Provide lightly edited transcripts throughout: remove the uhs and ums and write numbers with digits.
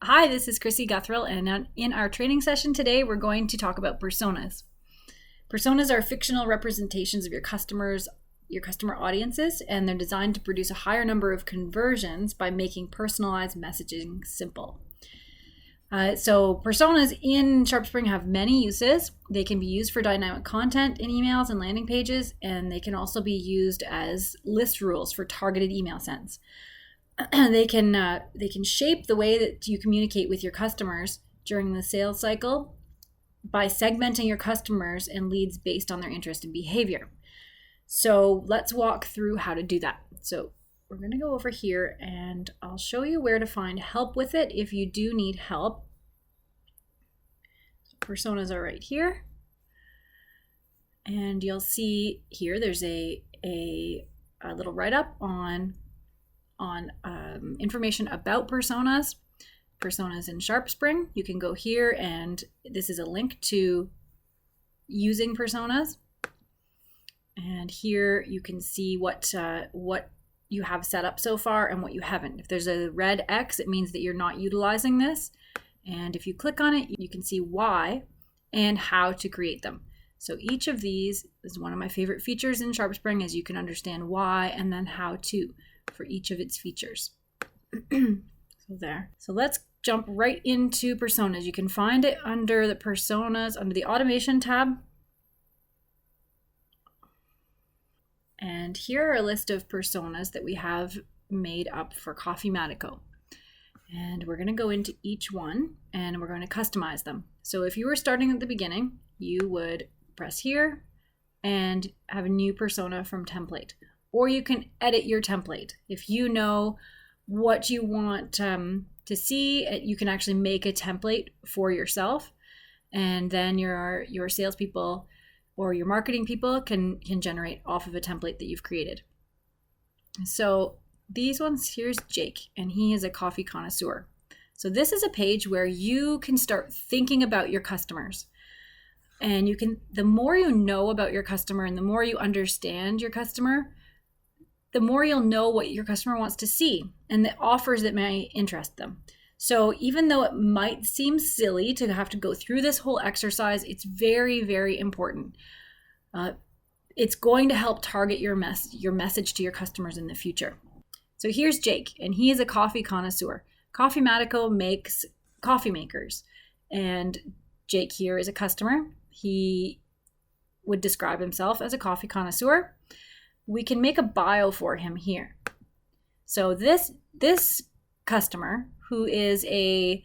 Hi, this is Chrissy Guthrell, and in our training session today, we're going to talk about personas. Personas are fictional representations of your customer audiences, and they're designed to produce a higher number of conversions by making personalized messaging simple. So personas in SharpSpring have many uses. They can be used for dynamic content in emails and landing pages, and they can also be used as list rules for targeted email sends. They can shape the way that you communicate with your customers during the sales cycle by segmenting your customers and leads based on their interest and behavior. So let's walk through how to do that. So we're going to go over here and I'll show you where to find help with it if you do need help. Personas are right here. And you'll see here there's a little write-up on information about personas in SharpSpring. You can go here and this is a link to using personas. And here you can see what you have set up so far and what you haven't. If there's a red X, it means that you're not utilizing this. And if you click on it, you can see why and how to create them. So each of these is one of my favorite features in SharpSpring, is you can understand why and then how to for each of its features. So let's jump right into personas. You can find it under the personas, under the automation tab. And here are a list of personas that we have made up for Coffeematico. And we're going to go into each one and we're going to customize them. So if you were starting at the beginning, you would press here and have a new persona from template. Or you can edit your template. If you know what you want to see, you can actually make a template for yourself, and then your salespeople or your marketing people can generate off of a template that you've created. So these ones, here's Jake, and he is a coffee connoisseur. So this is a page where you can start thinking about your customers. And the more you know about your customer and the more you understand your customer, the more you'll know what your customer wants to see and the offers that may interest them. So even though it might seem silly to have to go through this whole exercise, it's very, very important. It's going to help target your message to your customers in the future. So here's Jake, and he is a coffee connoisseur. Coffeematico makes coffee makers, and Jake here is a customer. He would describe himself as a coffee connoisseur. We can make a bio for him here. So this customer, who is a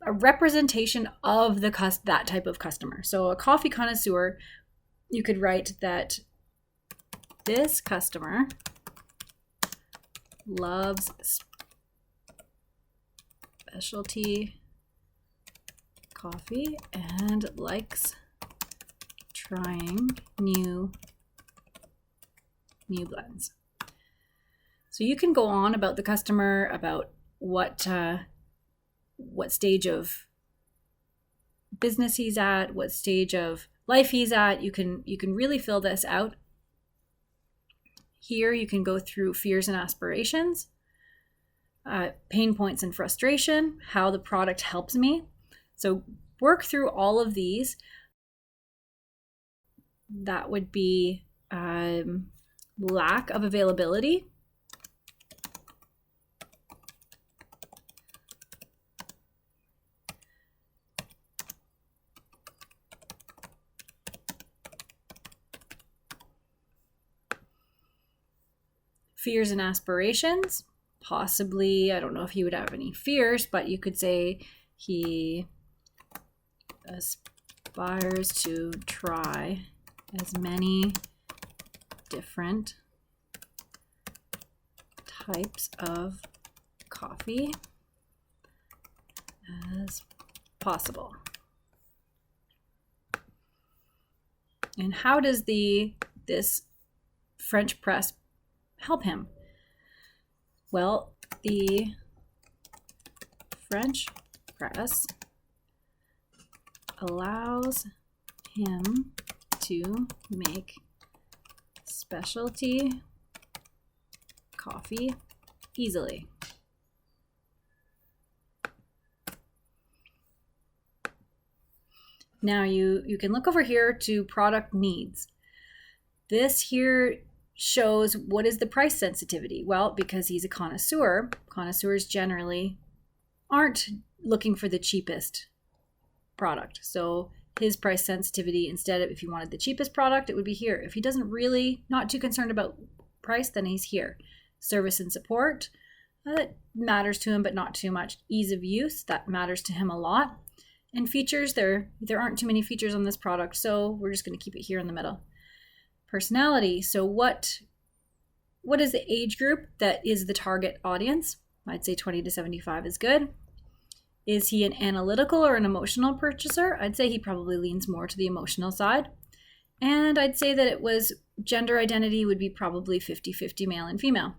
representation of that type of customer. So a coffee connoisseur, you could write that this customer loves specialty coffee and likes trying new blends. So you can go on about the customer, about what stage of business he's at, what stage of life he's at. You can really fill this out. Here you can go through fears and aspirations, pain points and frustration, how the product helps me. So work through all of these. That would be lack of availability, fears and aspirations. Possibly, I don't know if he would have any fears, but you could say he aspires to try as many different types of coffee as possible. And how does this French press help him? Well, the French press allows him to make specialty coffee easily. Now you can look over here to product needs. This here shows what is the price sensitivity. Well, because he's a connoisseur, connoisseurs generally aren't looking for the cheapest product. So his price sensitivity, instead of if he wanted the cheapest product, it would be here. If he doesn't really, not too concerned about price, then he's here. Service and support, that matters to him, but not too much. Ease of use, that matters to him a lot. And features, there aren't too many features on this product, so we're just going to keep it here in the middle. Personality, so what is the age group that is the target audience? I'd say 20 to 75 is good. Is he an analytical or an emotional purchaser? I'd say he probably leans more to the emotional side. And I'd say that it was gender identity would be probably 50-50 male and female.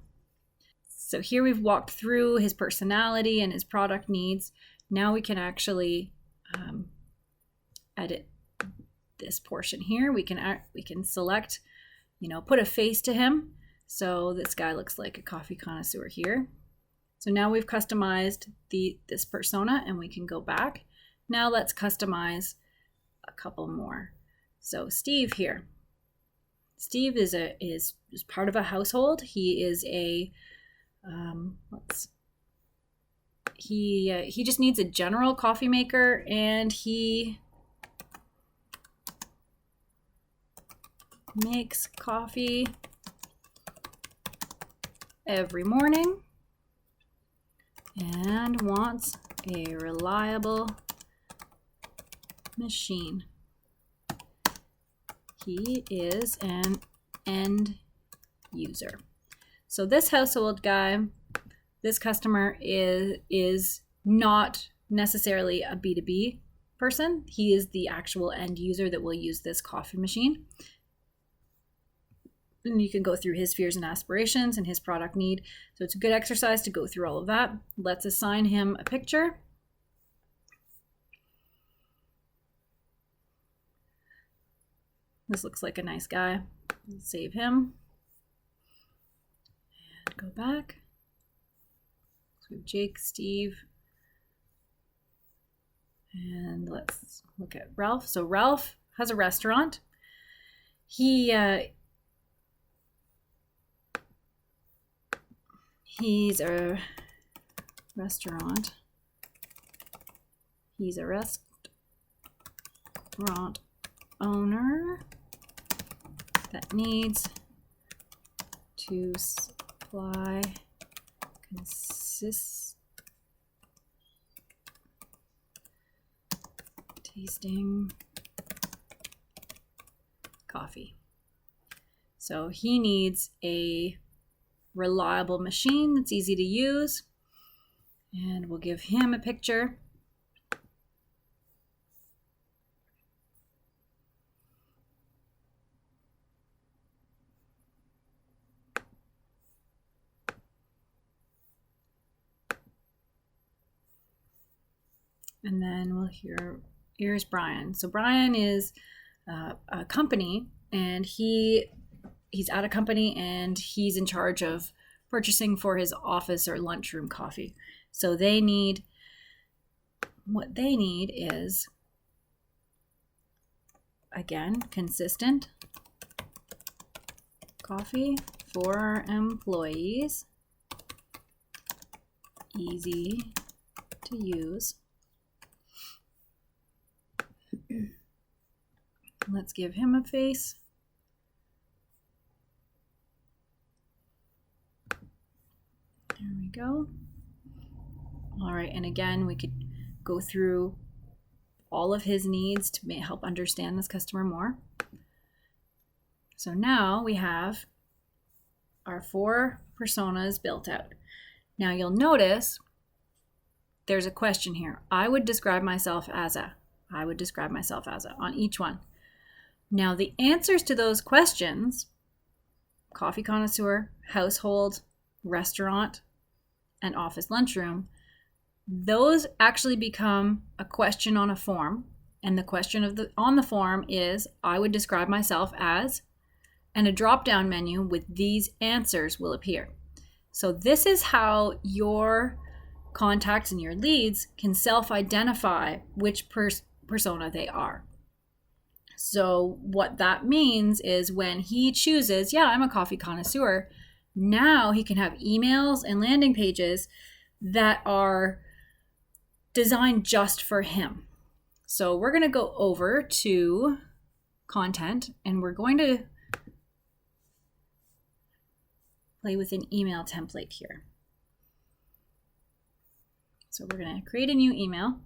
So here we've walked through his personality and his product needs. Now we can actually edit this portion here. We can select, put a face to him. So this guy looks like a coffee connoisseur here. So now we've customized this persona, and we can go back. Now let's customize a couple more. So Steve here. Steve is part of a household. He is he just needs a general coffee maker, and he makes coffee every morning and wants a reliable machine. He is an end user. So this household guy, this customer is not necessarily a B2B person. He is the actual end user that will use this coffee machine. And you can go through his fears and aspirations and his product need. So it's a good exercise to go through all of that. Let's assign him a picture. This looks like a nice guy. Let's save him. And go back. So we have Jake, Steve. And let's look at Ralph. So Ralph has a restaurant. He's a restaurant. He's a restaurant owner that needs to supply tasting coffee. So he needs a reliable machine that's easy to use, and we'll give him a picture. And then here's Brian. So Brian is a company, and he's at a company, and he's in charge of purchasing for his office or lunchroom coffee. So what they need is, again, consistent coffee for our employees, easy to use. Let's give him a face. There we go. All right, and again, we could go through all of his needs to help understand this customer more. So now we have our 4 personas built out. Now you'll notice there's a question here. I would describe myself as a on each one. Now the answers to those questions, coffee connoisseur, household, restaurant, and office lunchroom, those actually become a question on a form. And the question on the form is, I would describe myself as, and a drop-down menu with these answers will appear. So this is how your contacts and your leads can self-identify which persona they are. So what that means is when he chooses, yeah, I'm a coffee connoisseur, now he can have emails and landing pages that are designed just for him. So we're going to go over to content and we're going to play with an email template here. So we're going to create a new email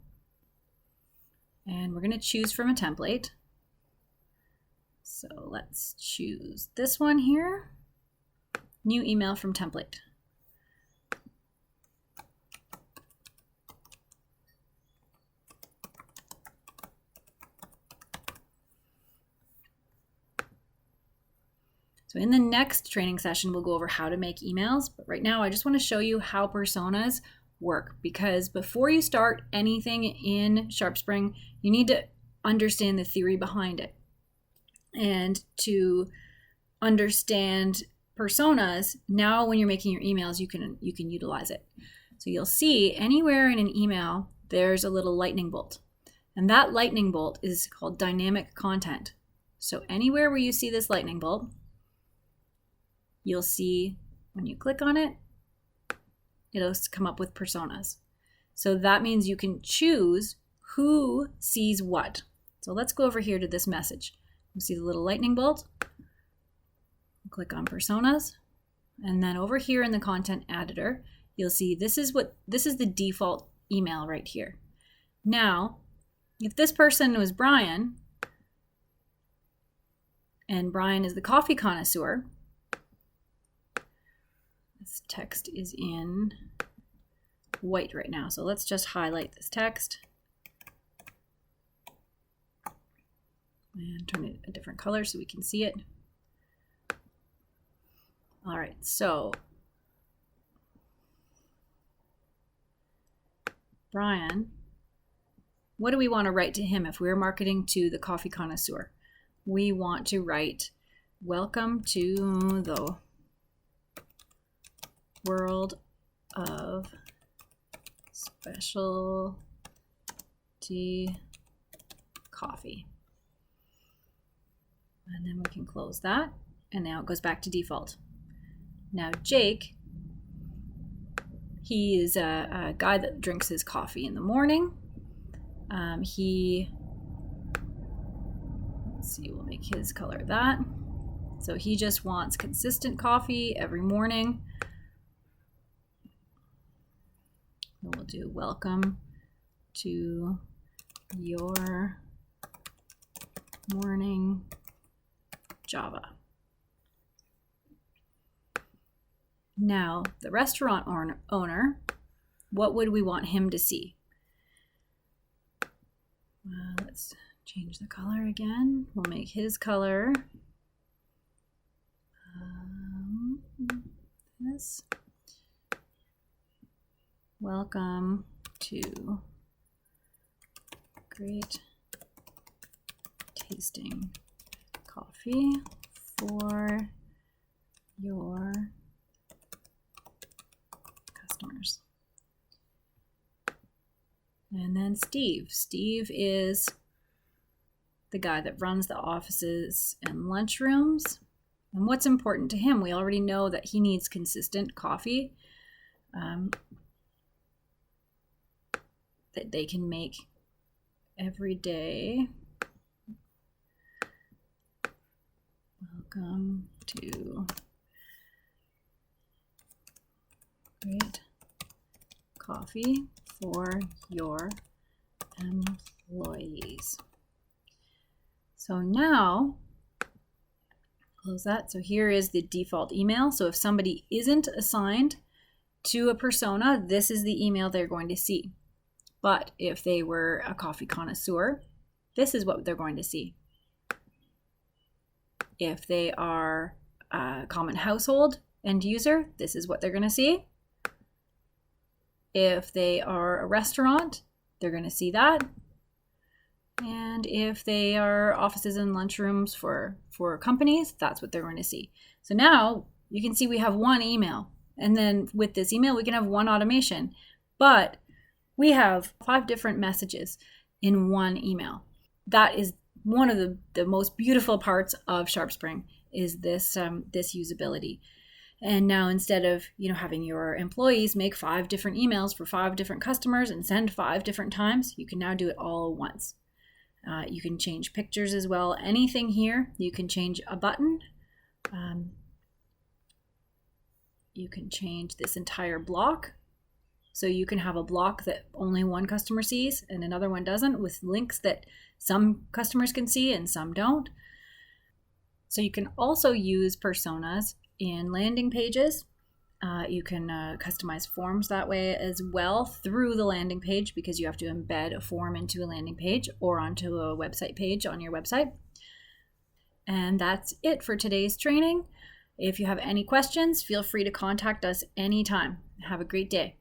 and we're going to choose from a template. So let's choose this one here, new email from template. So in the next training session, we'll go over how to make emails. But right now, I just want to show you how personas work, because before you start anything in SharpSpring, you need to understand the theory behind it. And to understand personas, now when you're making your emails, you can utilize it. So you'll see anywhere in an email, there's a little lightning bolt. And that lightning bolt is called dynamic content. So anywhere where you see this lightning bolt, you'll see when you click on it, it'll come up with personas. So that means you can choose who sees what. So let's go over here to this message. You see the little lightning bolt. Click on personas. And then over here in the content editor, you'll see this is the default email right here. Now, if this person was Brian, and Brian is the coffee connoisseur, this text is in white right now. So let's just highlight this text and turn it a different color so we can see it. All right, so Brian, what do we want to write to him if we're marketing to the coffee connoisseur? We want to write, welcome to the world of specialty coffee. And then we can close that. And now it goes back to default. Now Jake, he is a guy that drinks his coffee in the morning. Let's see, we'll make his color that. So he just wants consistent coffee every morning. We'll do welcome to your morning Java. Now, the restaurant owner, what would we want him to see? Let's change the color again. We'll make his color this. Welcome to great tasting coffee for your customers. And then Steve. Steve is the guy that runs the offices and lunchrooms. And what's important to him? We already know that he needs consistent coffee that they can make every day. Welcome to great coffee for your employees. So now, close that. So here is the default email. So if somebody isn't assigned to a persona, this is the email they're going to see. But if they were a coffee connoisseur, this is what they're going to see. If they are a common household end user, this is what they're going to see. If they are a restaurant, they're going to see that. And if they are offices and lunchrooms for companies, that's what they're going to see. So now you can see we have one email. And then with this email, we can have one automation. But we have 5 different messages. in one email. That is one of the most beautiful parts of SharpSpring, is this usability. And now instead of having your employees make 5 different emails for 5 different customers and send 5 different times, you can now do it all at once. You can change pictures as well. Anything here, you can change a button. You can change this entire block. So you can have a block that only one customer sees and another one doesn't, with links that some customers can see and some don't. So you can also use personas in landing pages. You can customize forms that way as well through the landing page, because you have to embed a form into a landing page or onto a website page on your website. And that's it for today's training. If you have any questions, feel free to contact us anytime. Have a great day.